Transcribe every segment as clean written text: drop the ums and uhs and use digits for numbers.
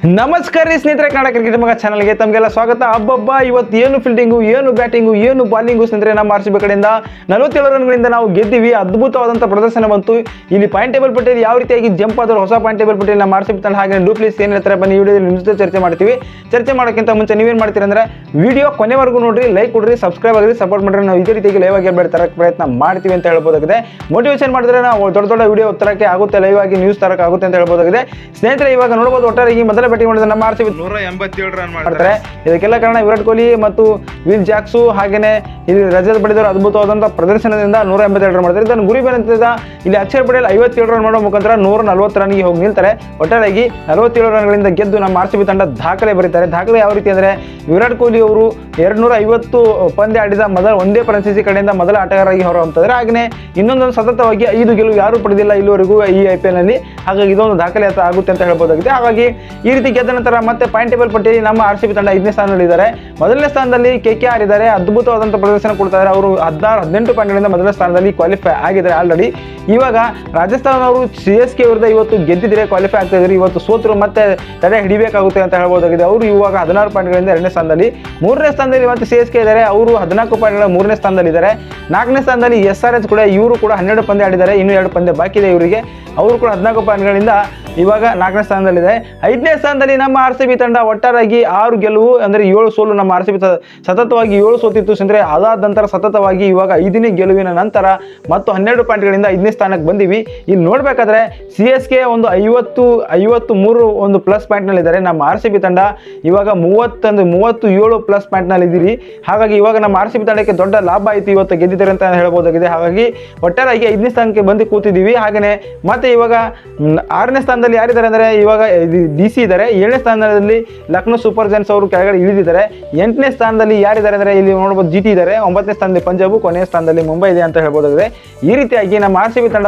ನಮಸ್ಕಾರ ರೀ ಸ್ನೇಹಿತರೆ, ಕನ್ನಡ ಕ್ರಿಕೆಟ್ ಮಗ ಚಾನಲ್ಗೆ ತಮಗೆಲ್ಲ ಸ್ವಾಗತ. ಹಬ್ಬ ಇವತ್ತು ಏನು ಫೀಲ್ಡಿಂಗು, ಏನು ಬ್ಯಾಟಿಂಗು, ಏನು ಬಾಲಿಂಗು ಸ್ನೇಹಿತರೆ. ನಮ್ಮ RCB ಕಡೆಯಿಂದ 47 ರನ್ಗಳಿಂದ ನಾವು ಗೆದ್ದಿವಿ. ಅದ್ಭುತವಾದಂಥ ಪ್ರದರ್ಶನ ಬಂತು. ಇಲ್ಲಿ ಪಾಯಿಂಟ್ ಟೇಬಲ್ ಪಟ್ಟಿಯಲ್ಲಿ ಯಾವ ರೀತಿಯಾಗಿ ಜಂಪ್ ಆದರೂ ಹೊಸ ಪಾಯಿಂಟ್ ಟೇಬಲ್ ಪಟ್ಟಿಯಲ್ಲಿ ನಮ್ಮ RCB ತಂಡ ಹಾಗೆ ಡೂಪ್ಲೇಸ್ ಏನು ಹೇಳ್ತಾರೆ ಬನ್ನಿ ವಿಡಿಯೋದಲ್ಲಿ ನಿಮ್ಮ ಜೊತೆ ಚರ್ಚೆ ಮಾಡ್ತೀವಿ. ಚರ್ಚೆ ಮಾಡೋಕ್ಕಿಂತ ಮುಂಚೆ ನೀವೇನು ಮಾಡ್ತೀರಿ ಅಂದರೆ ವಿಡಿಯೋ ಕೊನೆವರೆಗೂ ನೋಡ್ರಿ, ಲೈಕ್ ಕೊಡ್ರಿ, ಸಬ್ಸ್ಕ್ರೈಬ್ ಆಗಿರಿ, ಸಪೋರ್ಟ್ ಮಾಡಿರಿ. ನಾವು ಇದೇ ರೀತಿಯಾಗಿ ಲೈವ್ ಆಗಿ ಅಪ್ಡೇಟ್ ತರಕ್ಕೆ ಪ್ರಯತ್ನ ಮಾಡ್ತೀವಿ ಅಂತ ಹೇಳ್ಬೋದಾಗಿದೆ. ಮೋಟಿವೇಶನ್ ಮಾಡಿದ್ರೆ ನಾವು ದೊಡ್ಡ ದೊಡ್ಡ ವಿಡಿಯೋ ತರಕ್ಕೆ ಆಗುತ್ತೆ, ಲೈವ್ ಆಗಿ ನ್ಯೂಸ್ ತರಕ್ಕೆ ಆಗುತ್ತೆ ಅಂತ ಹೇಳ್ಬೋದಾಗಿದೆ. ಸ್ನೇಹಿತರೆ, ಇವಾಗ ನೋಡಬಹುದು ಒಟ್ಟಾರೆ ಈ ಮೊದಲ ಬ್ಯಾಟಿಂಗ್ ಮಾಡಿದ ನಮ್ಮ RCB 187 ರನ್ ಮಾಡ್ತಾರೆ. ಇದಕ್ಕೆಲ್ಲ ಕಾರಣ ವಿರಾಟ್ ಕೊಹ್ಲಿ ಮತ್ತು ವಿಲ್ ಜಾಕ್ಸು ಹಾಗೇನೆ ಇಲ್ಲಿ ರಜತ್ ಪಡೆದವರು ಅದ್ಭುತವಾದಂತಹ ಪ್ರದರ್ಶನದಿಂದ 187 ರನ್ ಮಾಡ್ತಾರೆ. ಇದನ್ನು ಗುರಿ ಬಂದಿದ್ದ ಇಲ್ಲಿ ಅಕ್ಷರ್ ಪಟೇಲ್ 57 ರನ್ ಮಾಡೋ ಮುಖಾಂತರ 140 ರನ್ಗೆ ಹೋಗಿ ನಿಲ್ತಾರೆ. ಒಟ್ಟಾರೆಯಾಗಿ 47 ರನ್ಗಳಿಂದ ಗೆದ್ದು ನಮ್ಮ RCB ತಂಡ ದಾಖಲೆ ಬರೀತಾರೆ. ದಾಖಲೆ ಯಾವ ರೀತಿ ಅಂದರೆ ವಿರಾಟ್ ಕೊಹ್ಲಿ ಅವರು 250 ಪಂದ್ಯ ಆಡಿದ ಒಂದೇ ಫ್ರಾಂಚೈಸಿ ಕಡೆಯಿಂದ ಮೊದಲ ಆಟಗಾರರಾಗಿ ಹೊರಹೊಮ್ಮಿದ್ದಾರೆ. ಹಾಗೆಯೇ ಇನ್ನೊಂದು ಸತತವಾಗಿ 5 ಗೆಲುವು ಯಾರು ಪಡೆದಿಲ್ಲ ಇಲ್ಲಿವರೆಗೂ ಈ IPL ನಲ್ಲಿ. ಹಾಗಾಗಿ ಇದೊಂದು ದಾಖಲೆ ಆಗುತ್ತೆ ಅಂತ ಹೇಳ್ಬೋದಾಗಿದೆ. ಹಾಗಾಗಿ ಈ ರೀತಿ ಗೆದ್ದ ನಂತರ ಮತ್ತೆ ಪಾಯಿಂಟ್ ಟೇಬಲ್ ಪಟ್ಟಿಯಲ್ಲಿ ನಮ್ಮ RCB ತಂಡ 5ನೇ ಸ್ಥಾನದಲ್ಲಿದ್ದಾರೆ. ಮೊದಲನೇ ಸ್ಥಾನದಲ್ಲಿ KKR ಇದ್ದಾರೆ. ಅದ್ಭುತವಾದಂಥ ಪ್ರದರ್ಶನ ಕೊಡ್ತಾ ಇದ್ದಾರೆ. ಅವರು 18 ಪಾಯಿಂಟ್ಗಳಿಂದ ಮೊದಲ ಸ್ಥಾನದಲ್ಲಿ ಕ್ವಾಲಿಫೈ ಆಗಿದ್ದಾರೆ ಆಲ್ರೆಡಿ. ಇವಾಗ ರಾಜಸ್ಥಾನ ಅವರು CSK ವಿರುದ್ಧ ಇವತ್ತು ಗೆದ್ದಿದ್ರೆ ಕ್ವಾಲಿಫೈ ಆಗ್ತಾ ಇದ್ದಾರೆ. ಇವತ್ತು ಸೋತರು ಮತ್ತೆ ತಡೆ ಹಿಡಿಬೇಕಾಗುತ್ತೆ ಅಂತ ಹೇಳ್ಬೋದಾಗಿದೆ. ಅವರು ಇವಾಗ 16 ಪಾಯಿಂಟ್ಗಳಿಂದ 2ನೇ ಸ್ಥಾನದಲ್ಲಿ. 3ನೇ ಸ್ಥಾನದಲ್ಲಿ ಮತ್ತೆ CSK ಇದ್ದಾರೆ. ಅವರು 14 ಪಾಯಿಂಟ್ಗಳ 3ನೇ ಸ್ಥಾನದಲ್ಲಿದ್ದಾರೆ. 4ನೇ ಸ್ಥಾನದಲ್ಲಿ SRH ಕೂಡ, ಇವರು ಕೂಡ 12 ಪಂದ್ಯ ಆಡಿದ್ದಾರೆ. ಇನ್ನೂ 2 ಪಂದ್ಯ ಬಾಕಿ ಇದೆ ಇವರಿಗೆ. ಅವರು ಕೂಡ 14 ಪಾಯಿಂಟ್ಗಳಿಂದ ಇವಾಗ 4ನೇ ಸ್ಥಾನದಲ್ಲಿದೆ. 5ನೇ ಸ್ಥಾನದಲ್ಲಿ ನಮ್ಮ RCB ತಂಡ ಒಟ್ಟಾರೆಯಾಗಿ 6 ಗೆಲುವು ಅಂದರೆ 7 ಸೋಲು. ನಮ್ಮ RCB ಸತತವಾಗಿ 7 ಸೋತಿತ್ತು ಸ್ನೇಹಿತರೆ. ಅದಾದ ನಂತರ ಸತತವಾಗಿ ಇವಾಗ 5ನೇ ಗೆಲುವಿನ ನಂತರ ಮತ್ತು 12 ಪಾಯಿಂಟ್ಗಳಿಂದ 5ನೇ ಸ್ಥಾನಕ್ಕೆ ಬಂದಿವಿ. ಇಲ್ಲಿ ನೋಡಬೇಕಾದ್ರೆ CSK ಒಂದು 53 ಒಂದು ಪ್ಲಸ್ ಪಾಯಿಂಟ್ನಲ್ಲಿದ್ದಾರೆ. ನಮ್ಮ RCB ತಂಡ ಇವಾಗ 37 ಪ್ಲಸ್ ಪಾಯಿಂಟ್ನಲ್ಲಿ ಇದ್ದೀರಿ. ಹಾಗಾಗಿ ಇವಾಗ ನಮ್ಮ RCB ತಂಡಕ್ಕೆ ದೊಡ್ಡ ಲಾಭ ಆಯಿತು ಇವತ್ತು ಗೆದ್ದಿದ್ದಾರೆ ಅಂತ ಹೇಳ್ಬೋದಾಗಿದೆ. ಹಾಗಾಗಿ ಒಟ್ಟಾರೆಯಾಗಿ 5ನೇ ಸ್ಥಾನಕ್ಕೆ ಬಂದು ಕೂತಿದ್ದೀವಿ. ಹಾಗೆಯೇ ಮತ್ತೆ ಇವಾಗ 6ನೇ ಸ್ಥಾನದಲ್ಲಿ ಯಾರಿದ್ದಾರೆ ಅಂದರೆ ಇವಾಗ DC ಇದ್ದಾರೆ. 7ನೇ ಸ್ಥಾನದಲ್ಲಿ ಲಕ್ನೋ ಸೂಪರ್ ಜೈಂಟ್ಸ್ ಅವರು ಕೆಳಗಡೆ ಇಳಿದಿದ್ದಾರೆ. 8ನೇ ಸ್ಥಾನದಲ್ಲಿ ಯಾರಿದ್ದಾರೆ ಅಂದರೆ ಇಲ್ಲಿ ನೋಡ್ಬೋದು GT ಇದ್ದಾರೆ. 9ನೇ ಸ್ಥಾನದಲ್ಲಿ ಪಂಜಾಬ್, ಕೊನೆಯ ಸ್ಥಾನದಲ್ಲಿ ಮುಂಬೈ ಇದೆ ಅಂತ ಹೇಳ್ಬೋದಾಗಿದೆ. ಈ ರೀತಿಯಾಗಿ ನಮ್ಮ RCB ತಂಡ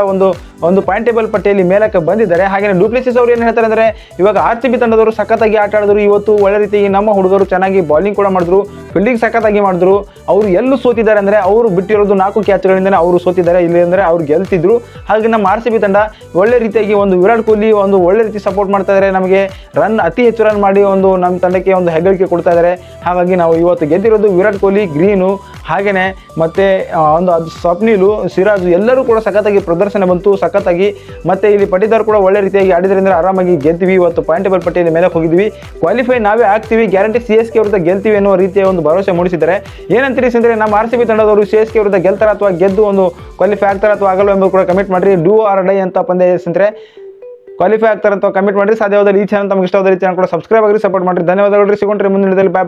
ಒಂದು ಪಾಯಿಂಟ್ ಟೇಬಲ್ ಪಟ್ಟಿಯಲ್ಲಿ ಮೇಲಕ್ಕೆ ಬಂದಿದ್ದಾರೆ. ಹಾಗೆ ಡೂಪ್ಲೆಸಿಸ್ ಅವರು ಏನು ಹೇಳ್ತಾರೆ ಅಂದರೆ ಇವಾಗ RCB ತಂಡದವರು ಸಖತ್ತಾಗಿ ಆಟ ಆಡಿದ್ರು. ಇವತ್ತು ಒಳ್ಳೆ ರೀತಿಯಾಗಿ ನಮ್ಮ ಹುಡುಗರು ಚೆನ್ನಾಗಿ ಬಾಲಿಂಗ್ ಕೂಡ ಮಾಡಿದ್ರು, ಫೀಲ್ಡಿಂಗ್ ಸಖತ್ತಾಗಿ ಮಾಡಿದ್ರು. ಅವರು ಎಲ್ಲೂ ಸೋತಿದ್ದಾರೆ ಅಂದರೆ ಅವರು ಬಿಟ್ಟಿರೋದು 4 ಕ್ಯಾಚ್ಗಳಿಂದನೇ ಅವರು ಸೋತಿದ್ದಾರೆ. ಇಲ್ಲಿ ಅಂದರೆ ಅವ್ರು ಗೆಲ್ತಿದ್ರು. ಹಾಗೆ ನಮ್ಮ RCB ತಂಡ ಒಳ್ಳೆ ರೀತಿಯಾಗಿ ವಿರಾಟ್ ಕೊಹ್ಲಿ ಒಳ್ಳೆ ರೀತಿ ಸಪೋರ್ಟ್ ಮಾಡ್ತಾ ಇದ್ದಾರೆ. ನಮಗೆ ಅತಿ ಹೆಚ್ಚು ರನ್ ಮಾಡಿ ನಮ್ಮ ತಂಡಕ್ಕೆ ಹೆಗ್ಗಳಿಕೆ ಕೊಡ್ತಾ ಇದ್ದಾರೆ. ಹಾಗಾಗಿ ನಾವು ಇವತ್ತು ಗೆದ್ದಿರೋದು ವಿರಾಟ್ ಕೊಹ್ಲಿ, ಗ್ರೀನು ಹಾಗೆಯೇ ಮತ್ತೆ ಸ್ವಪ್ನಿಲು, ಸಿರಾಜು ಎಲ್ಲರೂ ಕೂಡ ಸಖತ್ತಾಗಿ ಪ್ರದರ್ಶನ ಬಂತು ಸಖತ್ತಾಗಿ. ಮತ್ತೆ ಇಲ್ಲಿ ಪಟಿದಾರ್ ಕೂಡ ಒಳ್ಳೆ ರೀತಿಯಾಗಿ ಆಡಿದ್ರಿಂದ ಆರಾಮಾಗಿ ಗೆದ್ದಿವಿ. ಇವತ್ತು ಪಾಯಿಂಟ್ ಟೇಬಲ್ ಪಟ್ಟಿಯಲ್ಲಿ ಮೇಲೆ ಹೋಗಿದ್ವಿ. ಕ್ವಾಲಿಫೈ ನಾವೇ ಆಗ್ತೀವಿ, ಗ್ಯಾರಂಟಿ CSK ವಿರುದ್ಧ ಗೆಲ್ತೀವಿ ಅನ್ನುವ ರೀತಿಯ ಭರವಸೆ ಮೂಡಿಸಿದ್ದಾರೆ. ಏನಂತೀರಿ ಅಂದರೆ ನಮ್ಮ RCB ತಂಡದವರು CSK ವಿರುದ್ಧ ಗೆಲ್ತಾರ ಅಥವಾ ಗೆದ್ದು ಕ್ವಾಲಿಫೈ ಆಗ್ತಾರ ಅಥವಾ ಆಗಲ್ಲ ಎಂಬುದು ಕೂಡ ಕಮೆಂಟ್ ಮಾಡಿರಿ. ಡೂ ಆರ್ ಡೈ ಅಂತ ಪಂದ್ಯ ಸ್ನೇಹಿತರೆ. ಕ್ವಾಲಿಫೈ ಆಗ್ತಾರೆ ಅಂತ ಕಮೆಂಟ್ ಮಾಡಿರಿ. ಸಾಧ್ಯವಾದಲ್ಲಿ ಈ ಚಾನಲ್ ತಮಗೆ ಇಷ್ಟವಾದ ಈ ಚಾನಲ್ ಕೂಡ ಸಬ್ಸ್ಕ್ರೈಬ್ ಆಗಿರಿ, ಸಪೋರ್ಟ್ ಮಾಡಿರಿ. ಧನ್ಯವಾದಗಳು. ಸಿಗೋಣ್ರಿ ಮುಂದಿನ ದಿನದಲ್ಲಿ.